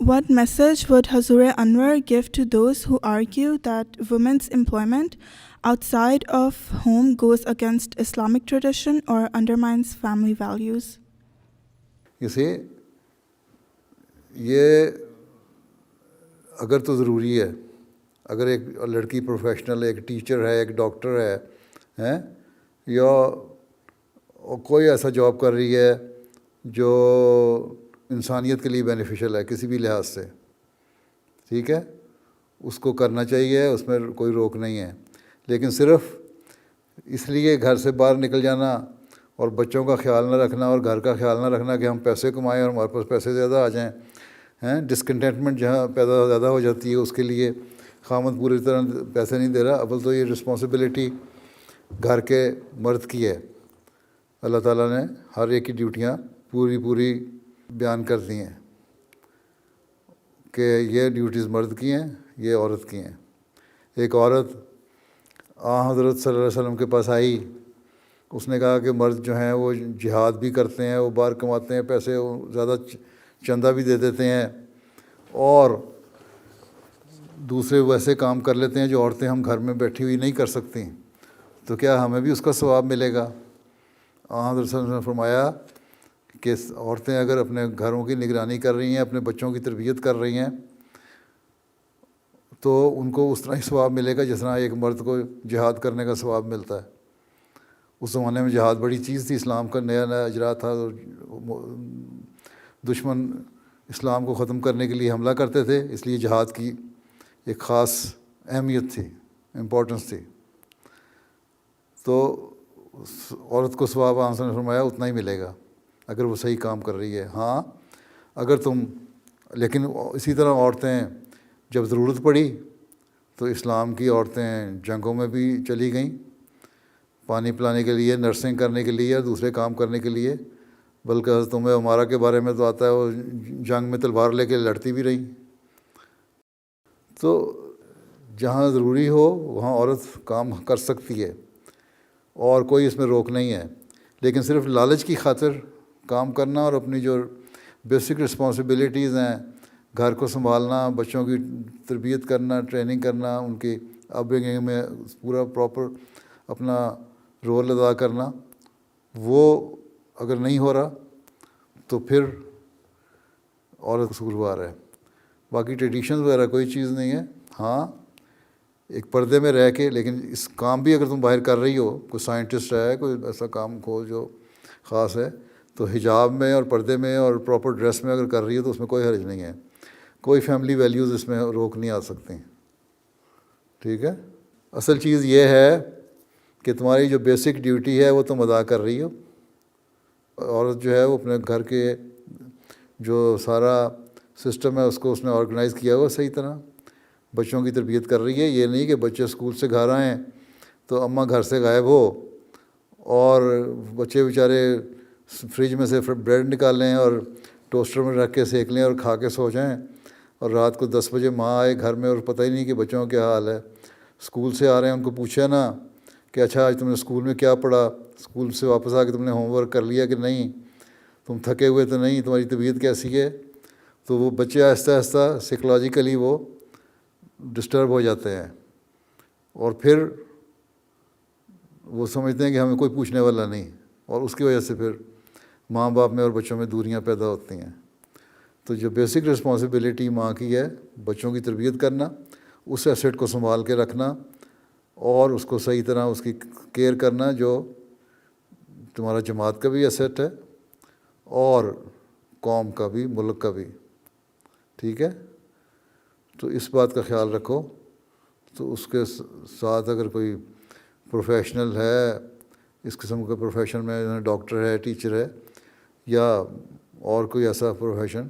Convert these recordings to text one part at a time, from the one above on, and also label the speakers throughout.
Speaker 1: What message would Hazur Anwar give to those who argue that women's employment outside of home goes against Islamic tradition or undermines family values?
Speaker 2: You see, یہ اگر تو ضروری ہے، اگر ایک لڑکی professional ہے، ایک ٹیچر ہے، ایک ڈاکٹر ہے یا کوئی ایسا جاب کر رہی ہے جو انسانیت کے لیے بینیفیشل ہے کسی بھی لحاظ سے، ٹھیک ہے، اس کو کرنا چاہیے، اس میں کوئی روک نہیں ہے. لیکن صرف اس لیے گھر سے باہر نکل جانا اور بچوں کا خیال نہ رکھنا اور گھر کا خیال نہ رکھنا کہ ہم پیسے کمائیں اور ہمارے پاس پیسے زیادہ آ جائیں، ڈسکنٹینٹمنٹ جہاں زیادہ ہو جاتی ہے، اس کے لیے خامد پوری طرح پیسے نہیں دے رہا. اول تو یہ رسپانسبلٹی گھر کے مرد کی ہے. اللہ تعالیٰ نے ہر ایک کی ڈیوٹیاں پوری بیان کر دی ہیں کہ یہ ڈیوٹیز مرد کی ہیں، یہ عورت کی ہیں. ایک عورت حضرت صلی اللہ علیہ وسلم کے پاس آئی، اس نے کہا کہ مرد جو ہیں وہ جہاد بھی کرتے ہیں، وہ باہر کماتے ہیں پیسے، وہ زیادہ چندہ بھی دے دیتے ہیں اور دوسرے ویسے کام کر لیتے ہیں جو عورتیں ہم گھر میں بیٹھی ہوئی نہیں کر سکتی، تو کیا ہمیں بھی اس کا ثواب ملے گا؟ حضرت صلی اللہ علیہ وسلم نے فرمایا کہ عورتیں اگر اپنے گھروں کی نگرانی کر رہی ہیں، اپنے بچوں کی تربیت کر رہی ہیں، تو ان کو اس طرح ہی ثواب ملے گا جس طرح ایک مرد کو جہاد کرنے کا ثواب ملتا ہے. اس زمانے میں جہاد بڑی چیز تھی، اسلام کا نیا اجرا تھا، دشمن اسلام کو ختم کرنے کے لیے حملہ کرتے تھے، اس لیے جہاد کی ایک خاص اہمیت تھی، امپورٹنس تھی. تو عورت کو ثواب آپ نے فرمایا اتنا ہی ملے گا اگر وہ صحیح کام کر رہی ہے. ہاں اگر لیکن اسی طرح عورتیں جب ضرورت پڑی تو اسلام کی عورتیں جنگوں میں بھی چلی گئیں، پانی پلانے کے لیے، نرسنگ کرنے کے لیے اور دوسرے کام کرنے کے لیے. بلکہ حضرت عمارہ کے بارے میں تو آتا ہے وہ جنگ میں تلوار لے کے لڑتی بھی رہیں. تو جہاں ضروری ہو وہاں عورت کام کر سکتی ہے اور کوئی اس میں روک نہیں ہے. لیکن صرف لالچ کی خاطر کام کرنا اور اپنی جو بیسک رسپانسبلٹیز ہیں، گھر کو سنبھالنا، بچوں کی تربیت کرنا، ٹریننگ کرنا، ان کی اپ برنگنگ میں پورا پراپر اپنا رول ادا کرنا، وہ اگر نہیں ہو رہا تو پھر عورت قصوروار ہے. باقی ٹریڈیشنز وغیرہ کوئی چیز نہیں ہے. ہاں ایک پردے میں رہ کے، لیکن اس کام بھی اگر تم باہر کر رہی ہو، کوئی سائنٹسٹ ہے، کوئی ایسا کام ہو جو خاص ہے، تو حجاب میں اور پردے میں اور پراپر ڈریس میں اگر کر رہی ہے تو اس میں کوئی حرج نہیں ہے. کوئی فیملی ویلیوز اس میں روک نہیں آ سکتی، ٹھیک ہے. اصل چیز یہ ہے کہ تمہاری جو بیسک ڈیوٹی ہے وہ تم ادا کر رہی ہو. عورت جو ہے وہ اپنے گھر کے جو سارا سسٹم ہے اس کو اس نے آرگنائز کیا ہوا صحیح طرح، بچوں کی تربیت کر رہی ہے. یہ نہیں کہ بچے اسکول سے گھر آئیں تو اماں گھر سے غائب ہو اور بچے بیچارے فریج میں سے بریڈ نکالیں اور ٹوسٹر میں رکھ کے سیک لیں اور کھا کے سو جائیں، اور رات کو 10 بجے ماں آئے گھر میں اور پتہ ہی نہیں کہ بچوں کا کیا حال ہے. اسکول سے آ رہے ہیں، ان کو پوچھا نا کہ اچھا آج تم نے اسکول میں کیا پڑھا، اسکول سے واپس آ کے تم نے ہوم ورک کر لیا کہ نہیں، تم تھکے ہوئے تو نہیں، تمہاری طبیعت کیسی ہے. تو وہ بچے آہستہ آہستہ سائیکلوجیکلی وہ ڈسٹرب ہو جاتے ہیں اور پھر وہ سمجھتے ہیں کہ ہمیں کوئی پوچھنے والا نہیں، اور اس کی وجہ سے پھر ماں باپ میں اور بچوں میں دوریاں پیدا ہوتی ہیں. تو جو بیسک رسپانسبلٹی ماں کی ہے بچوں کی تربیت کرنا، اس ایسٹ کو سنبھال کے رکھنا اور اس کو صحیح طرح اس کی کیئر کرنا، جو تمہارا جماعت کا بھی ایسٹ ہے اور قوم کا بھی، ملک کا بھی، ٹھیک ہے. تو اس بات کا خیال رکھو. تو اس کے ساتھ اگر کوئی پروفیشنل ہے، اس قسم کے پروفیشن میں ڈاکٹر ہے، ٹیچر ہے یا اور کوئی ایسا پروفیشن،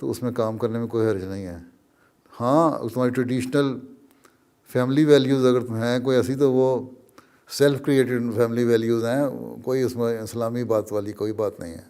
Speaker 2: تو اس میں کام کرنے میں کوئی حرج نہیں ہے. ہاں تمہاری ٹریڈیشنل فیملی ویلیوز اگر ہیں کوئی ایسی، تو وہ سیلف کریٹڈ فیملی ویلیوز ہیں، کوئی اس میں اسلامی بات والی کوئی بات نہیں ہے.